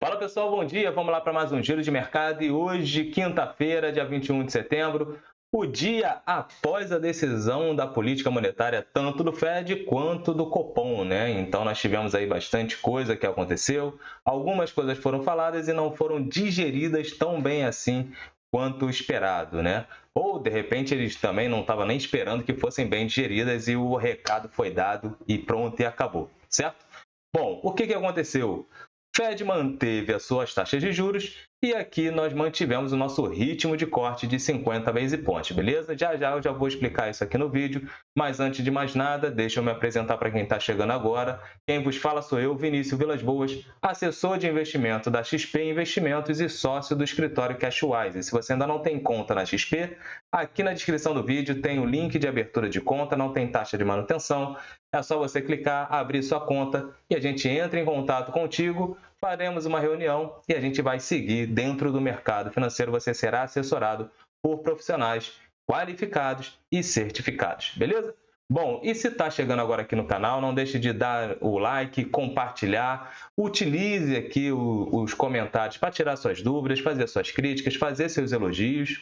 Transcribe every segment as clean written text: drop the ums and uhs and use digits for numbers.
Fala pessoal, bom dia. Vamos lá para mais um giro de mercado e hoje, quinta-feira, dia 21 de setembro, o dia após a decisão da política monetária, tanto do Fed quanto do Copom, né? Então nós tivemos aí bastante coisa que aconteceu, algumas coisas foram faladas e não foram digeridas tão bem assim quanto esperado, né? Ou de repente eles também não estavam nem esperando que fossem bem digeridas e o recado foi dado e pronto e acabou, certo? Bom, o que aconteceu? Fed manteve as suas taxas de juros e aqui nós mantivemos o nosso ritmo de corte de 50 base points, beleza? Já eu já vou explicar isso aqui no vídeo, mas antes de mais nada, deixa eu me apresentar para quem está chegando agora. Quem vos fala sou eu, Vinícius Vilas Boas, assessor de investimento da XP Investimentos e sócio do escritório Cashwise. Se você ainda não tem conta na XP, aqui na descrição do vídeo tem o link de abertura de conta, não tem taxa de manutenção, é só você clicar, abrir sua conta e a gente entra em contato contigo, faremos uma reunião e a gente vai seguir dentro do mercado financeiro. Você será assessorado por profissionais qualificados e certificados, beleza? Bom, e se está chegando agora aqui no canal, não deixe de dar o like, compartilhar, utilize aqui os comentários para tirar suas dúvidas, fazer suas críticas, fazer seus elogios.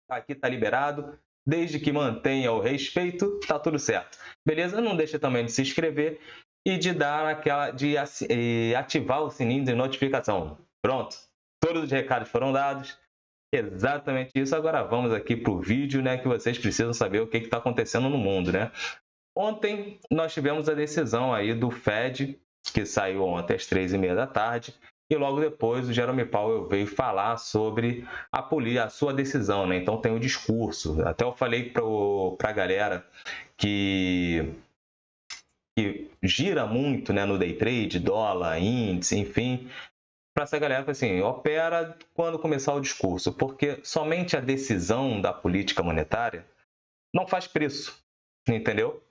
Aqui está liberado, desde que mantenha o respeito, tá tudo certo. Beleza? Não deixe também de se inscrever e de dar ativar o sininho de notificação. Pronto, todos os recados foram dados. Exatamente isso. Agora vamos aqui para o vídeo, né, que vocês precisam saber o que está acontecendo no mundo, né? Ontem nós tivemos a decisão aí do Fed, que saiu ontem às 3h30 da tarde, e logo depois o Jerome Powell veio falar sobre a sua decisão, né? Então tem o discurso. Até eu falei para a galera que gira muito, né, no day trade, dólar, índice, enfim, para essa galera assim, opera quando começar o discurso, porque somente a decisão da política monetária não faz preço, entendeu?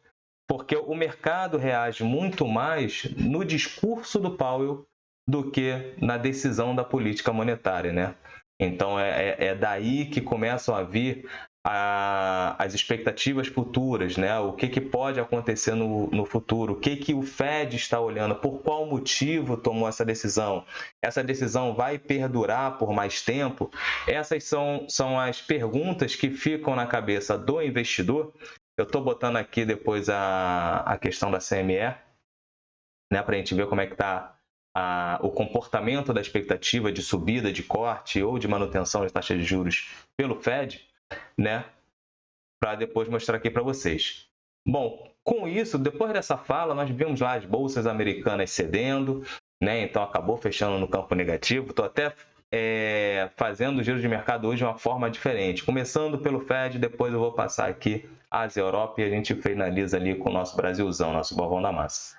Porque o mercado reage muito mais no discurso do Powell do que na decisão da política monetária, né? Então, é daí que começam a vir as expectativas futuras, né? O que pode acontecer no futuro, o que o Fed está olhando, por qual motivo tomou essa decisão. Essa decisão vai perdurar por mais tempo? Essas são as perguntas que ficam na cabeça do investidor. Eu estou botando aqui depois a questão da CME, né, para a gente ver como é que está o comportamento da expectativa de subida, de corte ou de manutenção das taxas de juros pelo Fed, né, para depois mostrar aqui para vocês. Bom, com isso, depois dessa fala, nós vimos lá as bolsas americanas cedendo, né, então acabou fechando no campo negativo. Estou até fazendo o giro de mercado hoje de uma forma diferente, começando pelo Fed, depois eu vou passar aqui Ásia e Europa e a gente finaliza ali com o nosso Brasilzão, nosso bovão da massa.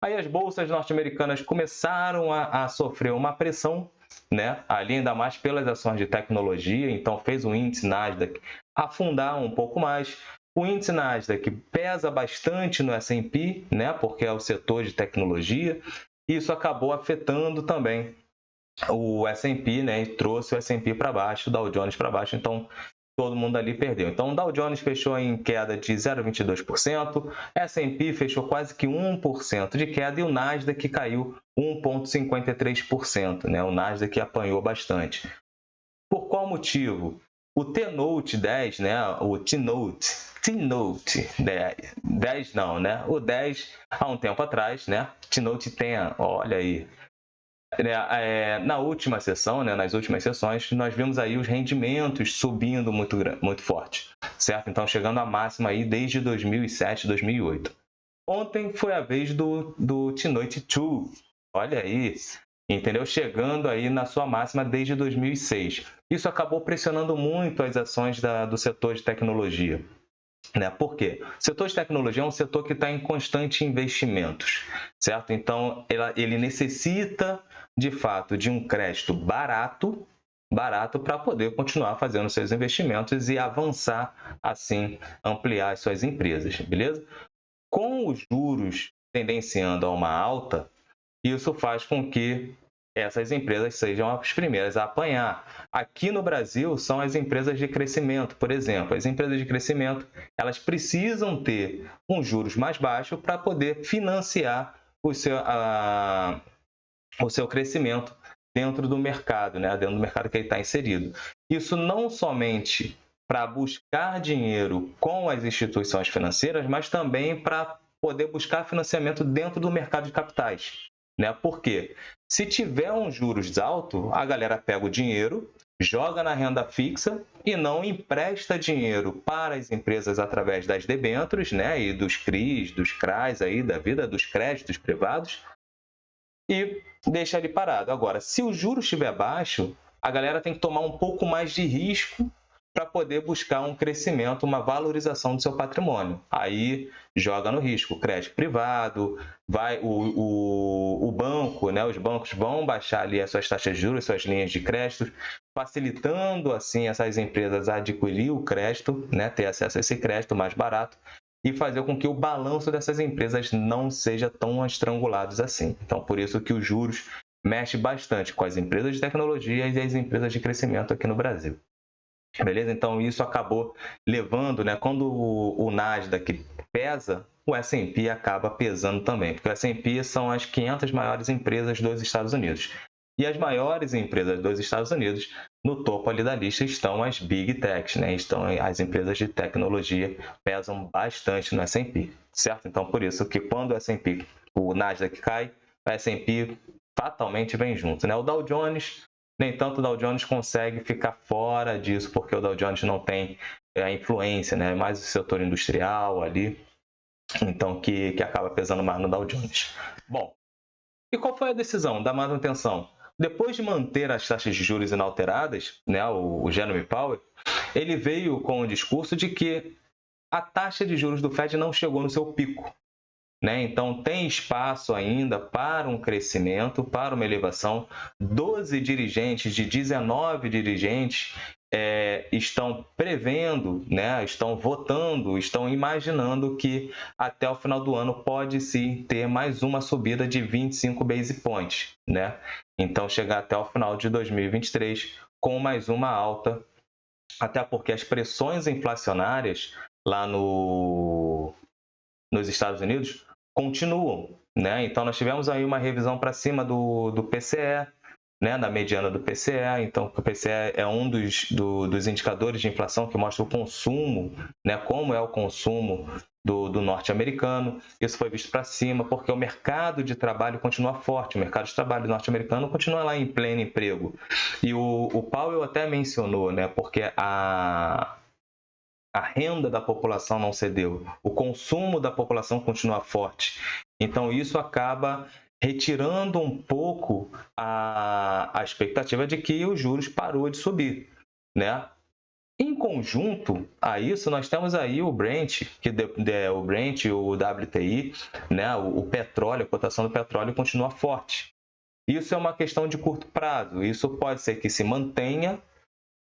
Aí as bolsas norte-americanas começaram a sofrer uma pressão, né? Ali ainda mais pelas ações de tecnologia, então fez o índice Nasdaq afundar um pouco mais. O índice Nasdaq pesa bastante no S&P, né? Porque é o setor de tecnologia. Isso acabou afetando também o S&P, né? E trouxe o S&P para baixo, o Dow Jones para baixo, então todo mundo ali perdeu. Então, o Dow Jones fechou em queda de 0,22%, S&P fechou quase que 1% de queda e o Nasdaq caiu 1,53%, né? O Nasdaq apanhou bastante. Por qual motivo? O T-Note 10, né? O T-Note 10 não, né? O 10 há um tempo atrás, né? T-Note 10, olha aí. Na última sessão, né, nas últimas sessões, nós vimos aí os rendimentos subindo muito forte, certo? Então, chegando à máxima aí desde 2007, 2008. Ontem foi a vez do T-Note 2, olha aí, entendeu? Chegando aí na sua máxima desde 2006. Isso acabou pressionando muito as ações do setor de tecnologia. Né? Por quê? O setor de tecnologia é um setor que está em constante investimentos, certo? Então, ele necessita, de fato, de um crédito barato para poder continuar fazendo seus investimentos e avançar, assim, ampliar as suas empresas, beleza? Com os juros tendenciando a uma alta, isso faz com que essas empresas sejam as primeiras a apanhar. Aqui no Brasil, são as empresas de crescimento, por exemplo. As empresas de crescimento, elas precisam ter juros mais baixos para poder financiar o seu crescimento dentro do mercado, né? Dentro do mercado que ele está inserido. Isso não somente para buscar dinheiro com as instituições financeiras, mas também para poder buscar financiamento dentro do mercado de capitais, né? Por quê? Se tiver um juros alto, a galera pega o dinheiro, joga na renda fixa e não empresta dinheiro para as empresas através das debêntures, né, e dos CRIs, dos CRAs aí da vida, dos créditos privados, e deixa ele parado. Agora, se o juros estiver baixo, a galera tem que tomar um pouco mais de risco para poder buscar um crescimento, uma valorização do seu patrimônio. Aí joga no risco, crédito privado, vai o banco, né? Os bancos vão baixar ali as suas taxas de juros, suas linhas de crédito, facilitando assim essas empresas a adquirir o crédito, né? Ter acesso a esse crédito mais barato e fazer com que o balanço dessas empresas não seja tão estrangulado assim. Então, por isso que os juros mexe bastante com as empresas de tecnologia e as empresas de crescimento aqui no Brasil. Beleza? Então, isso acabou levando, né? Quando o Nasdaq pesa, o S&P acaba pesando também, porque o S&P são as 500 maiores empresas dos Estados Unidos. E as maiores empresas dos Estados Unidos, no topo ali da lista, estão as Big Techs, né? Estão as empresas de tecnologia, pesam bastante no S&P, certo? Então, por isso que quando o Nasdaq cai, o S&P fatalmente vem junto, né? O Dow Jones, nem tanto o Dow Jones consegue ficar fora disso, porque o Dow Jones não tem a influência, né? Mais o setor industrial ali, então que acaba pesando mais no Dow Jones. Bom, e qual foi a decisão da manutenção? Depois de manter as taxas de juros inalteradas, né, o Jerome Powell, ele veio com o discurso de que a taxa de juros do Fed não chegou no seu pico, né? Então, tem espaço ainda para um crescimento, para uma elevação. 12 dirigentes de 19 dirigentes estão prevendo, né? Estão votando, estão imaginando que até o final do ano pode sim ter mais uma subida de 25 base points, né? Então, chegar até o final de 2023 com mais uma alta, até porque as pressões inflacionárias lá nos Estados Unidos continuam, né? Então, nós tivemos aí uma revisão para cima do PCE, né? Da mediana do PCE. Então, o PCE é um dos indicadores de inflação que mostra o consumo, né? Como é o consumo do norte-americano. Isso foi visto para cima porque o mercado de trabalho continua forte. O mercado de trabalho norte-americano continua lá em pleno emprego. E o Powell até mencionou, né? Porque a renda da população não cedeu, o consumo da população continua forte. Então, isso acaba retirando um pouco a expectativa de que os juros parou de subir, né? Em conjunto a isso, nós temos aí o Brent, o Brent, o WTI, né? O petróleo, a cotação do petróleo continua forte. Isso é uma questão de curto prazo. Isso pode ser que se mantenha,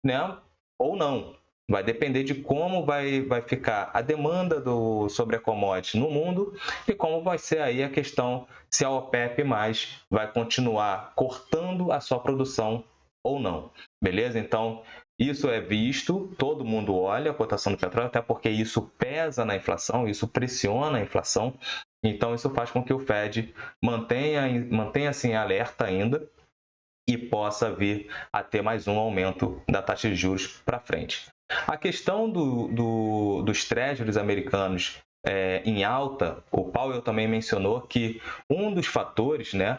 né? Ou não. Vai depender de como vai ficar a demanda sobre a commodity no mundo e como vai ser aí a questão se a OPEP+ vai continuar cortando a sua produção ou não. Beleza? Então, isso é visto, todo mundo olha a cotação do petróleo, até porque isso pesa na inflação, isso pressiona a inflação. Então, isso faz com que o Fed mantenha assim, alerta ainda e possa vir a ter mais um aumento da taxa de juros para frente. A questão dos treasuries americanos em alta, o Powell também mencionou que um dos fatores, né,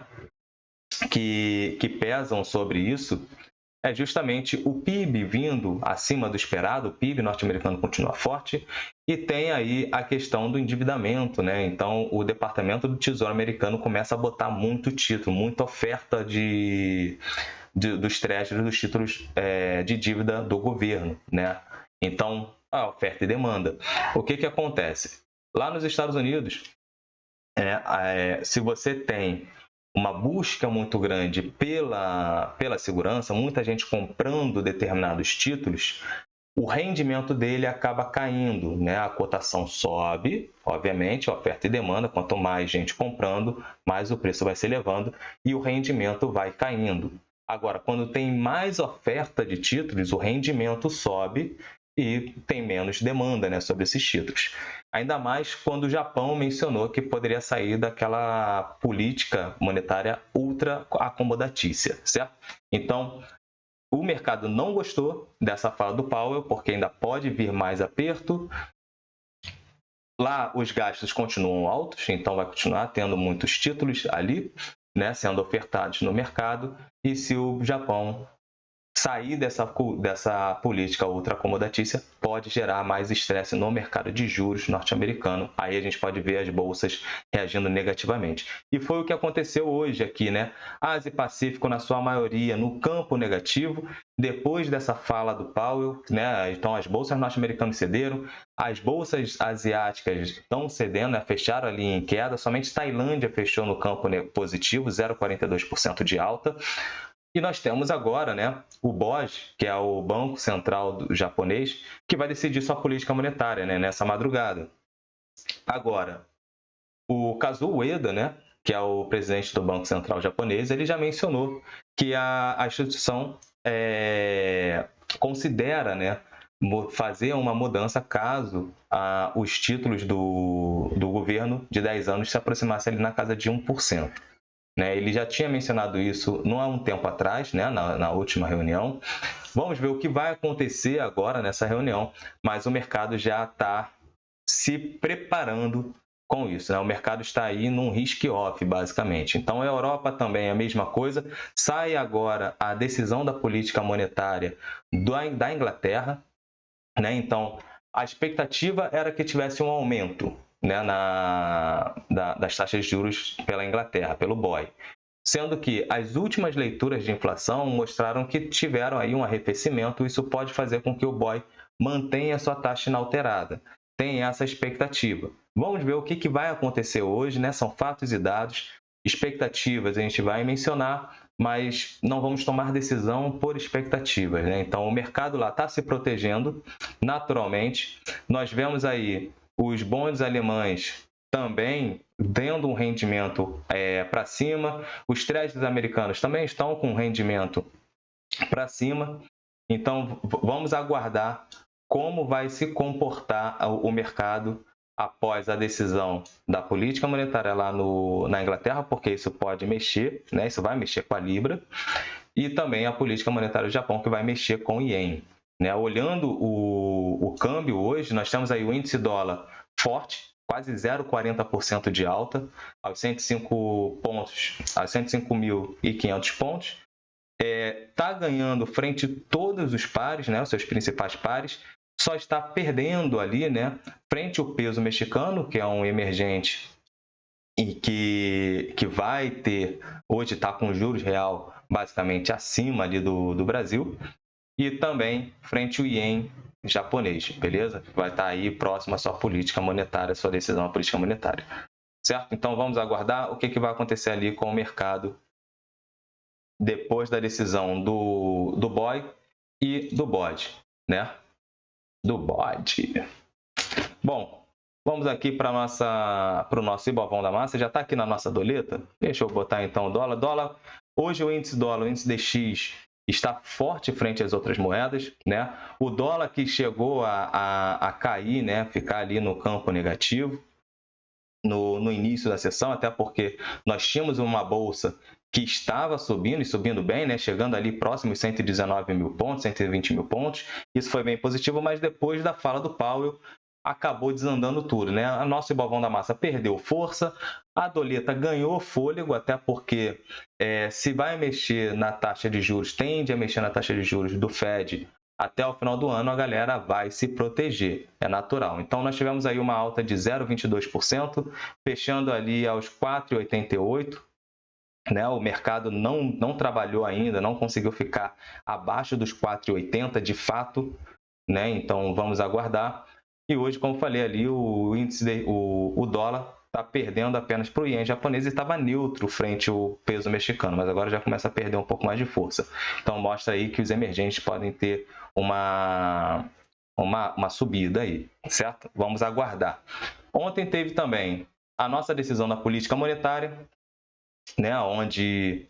que pesam sobre isso é justamente o PIB vindo acima do esperado. O PIB norte-americano continua forte e tem aí a questão do endividamento, né? Então, o Departamento do Tesouro americano começa a botar muito título, muita oferta dos treasuries, dos títulos de dívida do governo, né? Então, a oferta e demanda. O que acontece? Lá nos Estados Unidos, se você tem uma busca muito grande pela segurança, muita gente comprando determinados títulos, o rendimento dele acaba caindo, né? A cotação sobe, obviamente, oferta e demanda, quanto mais gente comprando, mais o preço vai se elevando e o rendimento vai caindo. Agora, quando tem mais oferta de títulos, o rendimento sobe e tem menos demanda, né, sobre esses títulos. Ainda mais quando o Japão mencionou que poderia sair daquela política monetária ultra acomodatícia, certo? Então, o mercado não gostou dessa fala do Powell, porque ainda pode vir mais aperto. Lá os gastos continuam altos, então vai continuar tendo muitos títulos ali, né, sendo ofertados no mercado. E se o Japão sair dessa política ultra-acomodatícia, pode gerar mais estresse no mercado de juros norte-americano. Aí a gente pode ver as bolsas reagindo negativamente. E foi o que aconteceu hoje aqui, né? Ásia e Pacífico, na sua maioria, no campo negativo. Depois dessa fala do Powell, né? Então as bolsas norte-americanas cederam, as bolsas asiáticas estão cedendo, né? Fecharam ali em queda. Somente Tailândia fechou no campo positivo, 0,42% de alta. E nós temos agora, né, o BOJ, que é o Banco Central japonês, que vai decidir sua política monetária, né, nessa madrugada. Agora, o Kazuo Ueda, né, que é o presidente do Banco Central japonês, ele já mencionou que a instituição considera, né, fazer uma mudança caso os títulos do governo de 10 anos se aproximassem ali na casa de 1%. Né? Ele já tinha mencionado isso não há um tempo atrás, né? na última reunião. Vamos ver o que vai acontecer agora nessa reunião, mas o mercado já está se preparando com isso. Né? O mercado está aí num risk-off, basicamente. Então, a Europa também é a mesma coisa. Sai agora a decisão da política monetária da Inglaterra. Né? Então, a expectativa era que tivesse um aumento, né, das taxas de juros pela Inglaterra, pelo BOE. Sendo que as últimas leituras de inflação mostraram que tiveram aí um arrefecimento, isso pode fazer com que o BOE mantenha sua taxa inalterada. Tem essa expectativa. Vamos ver o que vai acontecer hoje, né? São fatos e dados. Expectativas a gente vai mencionar, mas não vamos tomar decisão por expectativas, né? Então, o mercado lá está se protegendo naturalmente. Nós vemos aí os bonds alemães também tendo um rendimento para cima. Os Treasuries americanos também estão com um rendimento para cima. Então, vamos aguardar como vai se comportar o mercado após a decisão da política monetária lá na Inglaterra, porque isso pode mexer, né? Isso vai mexer com a Libra, e também a política monetária do Japão, que vai mexer com o Ien. Né? Olhando o câmbio hoje, nós temos aí o índice dólar forte, quase 0,40% de alta, aos 105 pontos, a 105.500 pontos. Está ganhando frente a todos os pares, né, os seus principais pares, só está perdendo ali, né, frente ao peso mexicano, que é um emergente e que vai ter, hoje está com juros real basicamente acima ali do Brasil, e também frente ao Ien japonês, beleza? Vai estar aí próximo à sua política monetária, sua decisão à política monetária, certo? Então vamos aguardar o que vai acontecer ali com o mercado depois da decisão do BOE e do BOD, né? Do BOD. Bom, vamos aqui para o nosso Ibovão da Massa. Já está aqui na nossa doleta. Deixa eu botar então o dólar. Dólar, hoje o índice DXY, está forte frente às outras moedas, né? O dólar que chegou a cair, né? Ficar ali no campo negativo no início da sessão, até porque nós tínhamos uma bolsa que estava subindo e subindo bem, né? Chegando ali próximo aos 119 mil pontos, 120 mil pontos. Isso foi bem positivo, mas depois da fala do Powell, acabou desandando tudo, né? A nossa Ibovão da Massa perdeu força, a doleta ganhou fôlego, até porque se vai mexer na taxa de juros, tende a mexer na taxa de juros do Fed até o final do ano, a galera vai se proteger, é natural. Então, nós tivemos aí uma alta de 0,22%, fechando ali aos 4,88%. Né? O mercado não trabalhou ainda, não conseguiu ficar abaixo dos 4,80% de fato, né? Então, vamos aguardar. E hoje, como falei ali, o índice, o dólar está perdendo apenas para o Ien japonês e estava neutro frente ao peso mexicano, mas agora já começa a perder um pouco mais de força. Então, mostra aí que os emergentes podem ter uma subida aí, certo? Vamos aguardar. Ontem teve também a nossa decisão da política monetária, né, onde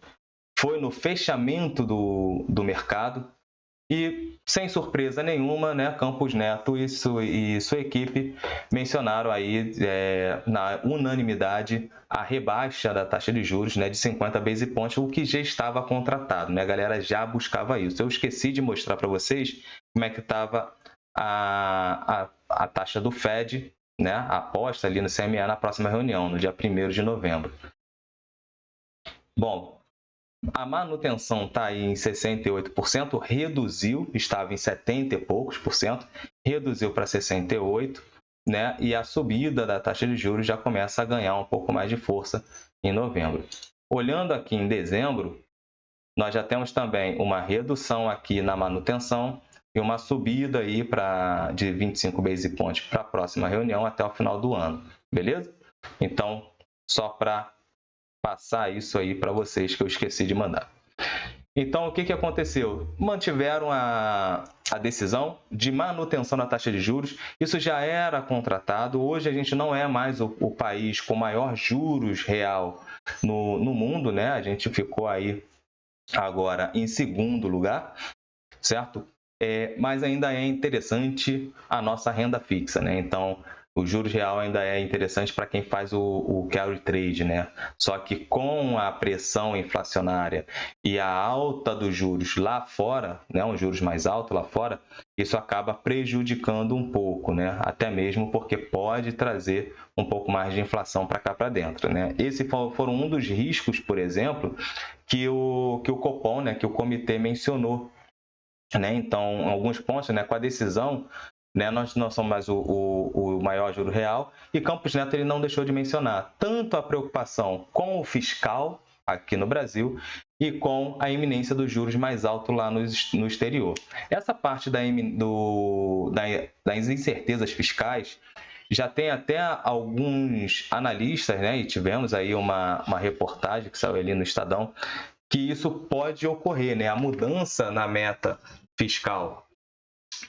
foi no fechamento do mercado, E, sem surpresa nenhuma, né, Campos Neto e sua equipe mencionaram aí, na unanimidade, a rebaixa da taxa de juros, né, de 50 base points, o que já estava contratado, né? A galera já buscava isso. Eu esqueci de mostrar para vocês como é que estava a taxa do Fed, né, aposta ali no CME na próxima reunião, no dia 1º de novembro. Bom, a manutenção está aí em 68%, reduziu, estava em 70 e poucos por cento, reduziu para 68%, né? E a subida da taxa de juros já começa a ganhar um pouco mais de força em novembro. Olhando aqui em dezembro, nós já temos também uma redução aqui na manutenção e uma subida aí de 25 base points para a próxima reunião até o final do ano, beleza? Então, só para passar isso aí para vocês que eu esqueci de mandar. Então, o que aconteceu? Mantiveram a decisão de manutenção da taxa de juros. Isso já era contratado. Hoje a gente não é mais o país com maior juros real no mundo, né? A gente ficou aí agora em segundo lugar, certo? Mas ainda é interessante a nossa renda fixa, né? Então, o juros real ainda é interessante para quem faz o carry trade, né? Só que com a pressão inflacionária e a alta dos juros lá fora, né? Um juros mais alto lá fora, isso acaba prejudicando um pouco, né? Até mesmo porque pode trazer um pouco mais de inflação para cá para dentro, né? Esse foram um dos riscos, por exemplo, que o Copom, né? Que o comitê mencionou, né? Então, alguns pontos, né? Com a decisão, né, nós não somos mais o maior juro real, e Campos Neto ele não deixou de mencionar tanto a preocupação com o fiscal aqui no Brasil e com a iminência dos juros mais altos lá no exterior. Essa parte das incertezas fiscais já tem até alguns analistas, né, e tivemos aí uma reportagem que saiu ali no Estadão, que isso pode ocorrer, né, a mudança na meta fiscal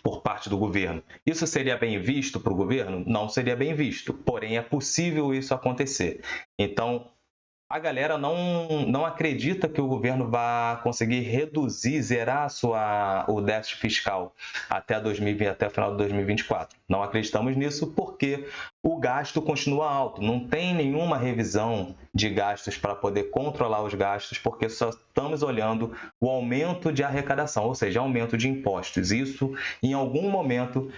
por parte do governo. Isso seria bem visto para o governo? Não seria bem visto, porém é possível isso acontecer. Então, a galera não acredita que o governo vai conseguir reduzir, zerar o déficit fiscal até o final de 2024. Não acreditamos nisso porque o gasto continua alto. Não tem nenhuma revisão de gastos para poder controlar os gastos, porque só estamos olhando o aumento de arrecadação, ou seja, aumento de impostos. Isso, em algum momento,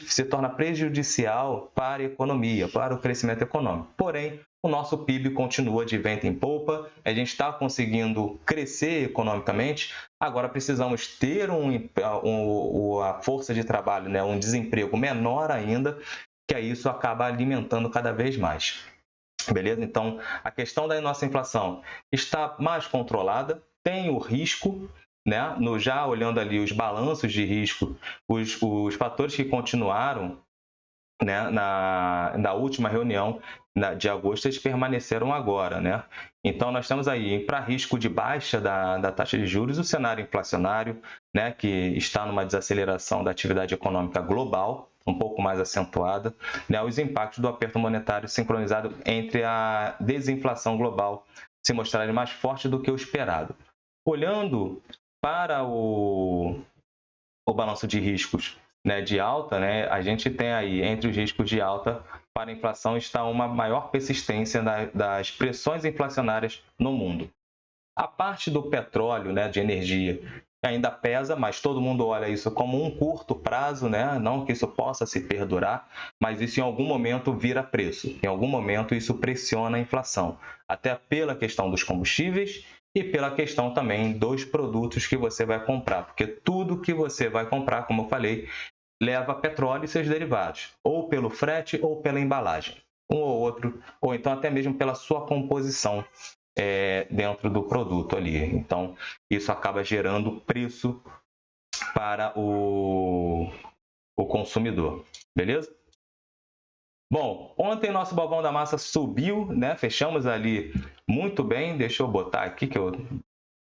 se torna prejudicial para a economia, para o crescimento econômico. Porém, o nosso PIB continua de vento em popa, a gente está conseguindo crescer economicamente, agora precisamos ter a força de trabalho, né, um desemprego menor ainda, que aí isso acaba alimentando cada vez mais. Beleza? Então, a questão da nossa inflação está mais controlada, tem o risco, né? Já olhando ali os balanços de risco, os fatores que continuaram, né, na última reunião de agosto, eles permaneceram agora, né? Então, nós temos aí, para risco de baixa da taxa de juros, o cenário inflacionário, né, que está numa desaceleração da atividade econômica global, um pouco mais acentuada, né, os impactos do aperto monetário sincronizado entre a desinflação global se mostrarem mais fortes do que o esperado. Olhando para o balanço de riscos, né, de alta, né, a gente tem aí, entre os riscos de alta para a inflação, está uma maior persistência das pressões inflacionárias no mundo. A parte do petróleo, né, de energia, ainda pesa, mas todo mundo olha isso como um curto prazo, né? Não que isso possa se perdurar, mas isso em algum momento vira preço. Em algum momento isso pressiona a inflação, até pela questão dos combustíveis e pela questão também dos produtos que você vai comprar, porque tudo que você vai comprar, como eu falei, leva petróleo e seus derivados, ou pelo frete ou pela embalagem, um ou outro, ou então até mesmo pela sua composição dentro do produto ali. Então, isso acaba gerando preço para o consumidor, beleza? Bom, ontem nosso balvão da massa subiu, né? Fechamos ali muito bem, deixa eu botar aqui que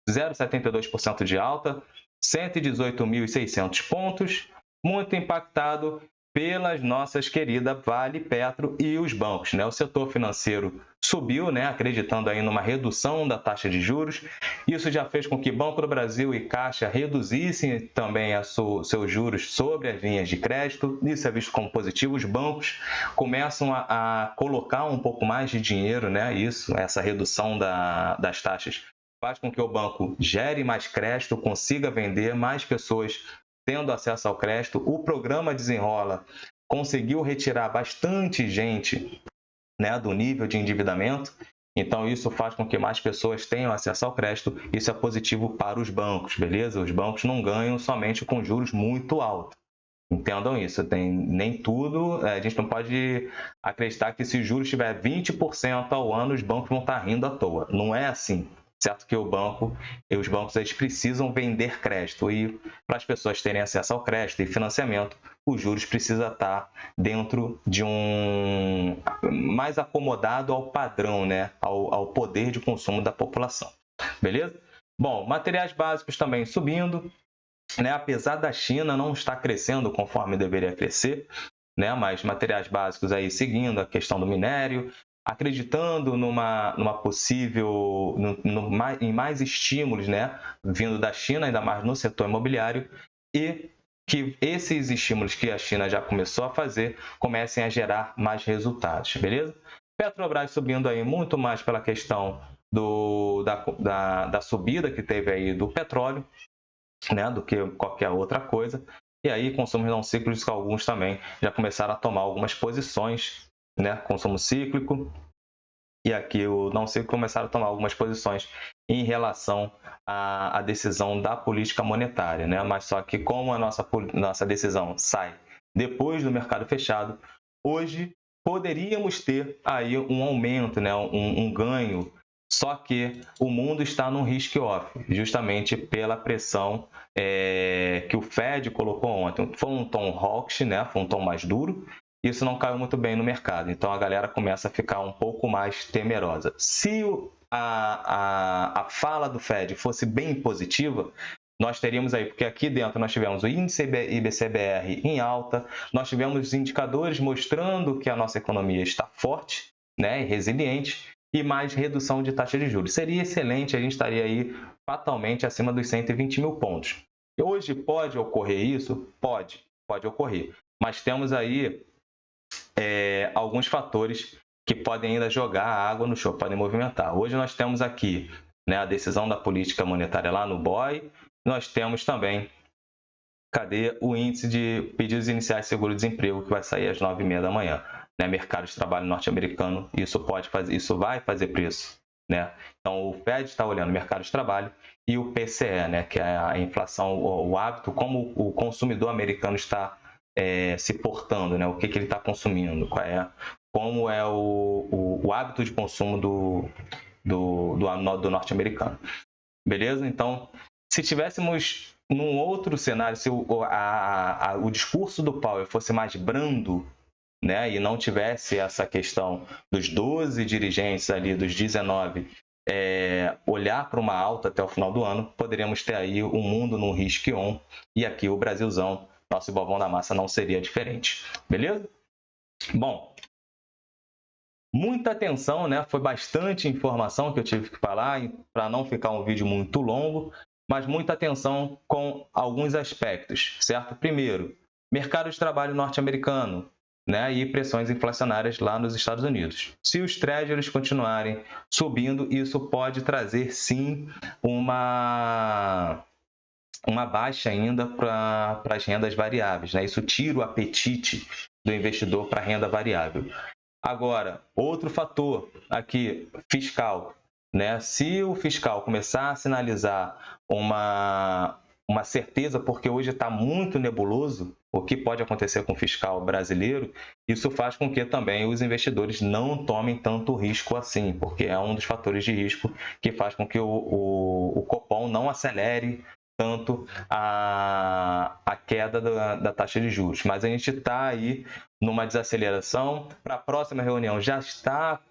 0,72% de alta, 118.600 pontos, muito impactado pelas nossas queridas Vale, Petro e os bancos, né? O setor financeiro subiu, né? Acreditando aí numa redução da taxa de juros. Isso já fez com que Banco do Brasil e Caixa reduzissem também seus juros sobre as linhas de crédito. Isso é visto como positivo. Os bancos começam a colocar um pouco mais de dinheiro, né? Essa redução das taxas faz com que o banco gere mais crédito, consiga vender, mais pessoas tendo acesso ao crédito. O programa Desenrola conseguiu retirar bastante gente, né, do nível de endividamento. Então, isso faz com que mais pessoas tenham acesso ao crédito. Isso é positivo para os bancos, beleza? Os bancos não ganham somente com juros muito altos. Entendam isso, nem tudo, a gente não pode acreditar que se o juros estiver 20% ao ano, os bancos vão estar rindo à toa. Não é assim. Certo que os bancos eles precisam vender crédito e para as pessoas terem acesso ao crédito e financiamento, os juros precisa estar dentro de um mais acomodado ao padrão, né? ao poder de consumo da população. Beleza? Bom, materiais básicos também subindo, né? Apesar da China não estar crescendo conforme deveria crescer, né? Mas materiais básicos aí seguindo a questão do minério, acreditando numa possível, em mais estímulos, né, vindo da China, ainda mais no setor imobiliário, e que esses estímulos que a China já começou a fazer comecem a gerar mais resultados, beleza? Petrobras subindo aí muito mais pela questão da subida que teve aí do petróleo, né, do que qualquer outra coisa. E aí, consumos não cíclicos, que alguns também já começaram a tomar algumas posições, né? Consumo cíclico e aqui o não cíclico começaram a tomar algumas posições em relação à decisão da política monetária, né? Mas só que como a nossa decisão sai depois do mercado fechado, hoje poderíamos ter aí um aumento, né? um ganho, só que o mundo está no risk-off, justamente pela pressão que o Fed colocou ontem. Foi um tom hawkish, né? Foi um tom mais duro. Isso não caiu muito bem no mercado, então a galera começa a ficar um pouco mais temerosa. Se a fala do Fed fosse bem positiva, nós teríamos aí, porque aqui dentro nós tivemos o índice IBCBR em alta, nós tivemos indicadores mostrando que a nossa economia está forte, né, e resiliente, e mais redução de taxa de juros. Seria excelente, a gente estaria aí fatalmente acima dos 120 mil pontos. Hoje pode ocorrer isso? Pode ocorrer. Mas temos aí alguns fatores que podem ainda jogar a água no show, podem movimentar. Hoje nós temos aqui, né, a decisão da política monetária lá no BOE, nós temos também, cadê o índice de pedidos iniciais de seguro-desemprego, que vai sair às 9h30 da manhã. Né, mercado de trabalho norte-americano, isso vai fazer preço. Né? Então, o Fed está olhando o mercado de trabalho e o PCE, né, que é a inflação, o hábito, como o consumidor americano está se portando, né? O que ele está consumindo, como é o hábito de consumo do norte-americano. Beleza? Então, se tivéssemos num outro cenário, se o discurso do Powell fosse mais brando, né, e não tivesse essa questão dos 12 dirigentes ali, dos 19, olhar para uma alta até o final do ano, poderíamos ter aí o mundo no risk-on e aqui o Brasilzão, nosso Bovão da Massa, não seria diferente. Beleza? Bom, muita atenção, né? Foi bastante informação que eu tive que falar para não ficar um vídeo muito longo, mas muita atenção com alguns aspectos, certo? Primeiro, mercado de trabalho norte-americano, né? E pressões inflacionárias lá nos Estados Unidos. Se os treasuries continuarem subindo, isso pode trazer sim uma baixa ainda para as rendas variáveis. Né? Isso tira o apetite do investidor para a renda variável. Agora, outro fator aqui, fiscal. Né? Se o fiscal começar a sinalizar uma certeza, porque hoje está muito nebuloso o que pode acontecer com o fiscal brasileiro, isso faz com que também os investidores não tomem tanto risco assim, porque é um dos fatores de risco que faz com que o Copom não acelere tanto a queda da taxa de juros. Mas a gente está aí numa desaceleração. Para a próxima reunião já está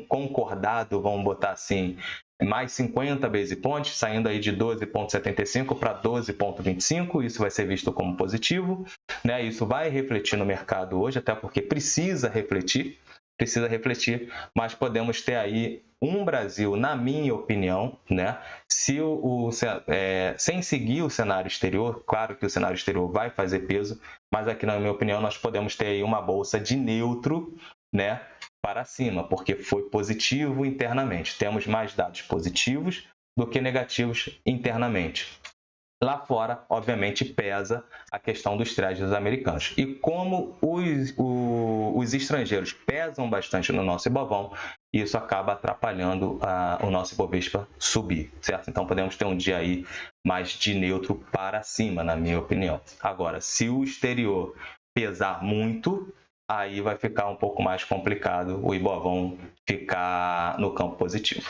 concordado, vamos botar assim, mais 50 base points, saindo aí de 12,75 para 12,25, isso vai ser visto como positivo, né? Isso vai refletir no mercado hoje, até porque precisa refletir, mas podemos ter aí um Brasil, na minha opinião, né? Sem seguir o cenário exterior, claro que o cenário exterior vai fazer peso, mas aqui, na minha opinião, nós podemos ter aí uma bolsa de neutro, né, para cima, porque foi positivo internamente. Temos mais dados positivos do que negativos internamente. Lá fora, obviamente, pesa a questão dos créditos americanos. E como os estrangeiros pesam bastante no nosso Ibovão, isso acaba atrapalhando o nosso Ibovespa subir, certo? Então, podemos ter um dia aí mais de neutro para cima, na minha opinião. Agora, se o exterior pesar muito, aí vai ficar um pouco mais complicado o Ibovão ficar no campo positivo.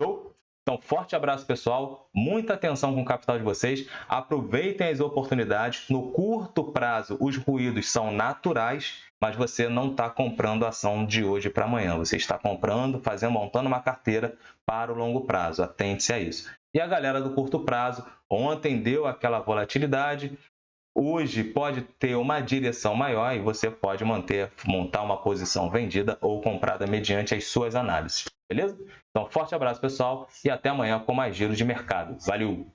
Show? Então, forte abraço, pessoal. Muita atenção com o capital de vocês. Aproveitem as oportunidades. No curto prazo, os ruídos são naturais, mas você não está comprando a ação de hoje para amanhã. Você está comprando, montando uma carteira para o longo prazo. Atente-se a isso. E a galera do curto prazo, ontem deu aquela volatilidade. Hoje pode ter uma direção maior e você pode montar uma posição vendida ou comprada mediante as suas análises. Beleza? Então, forte abraço, pessoal, e até amanhã com mais giro de mercado. Valeu!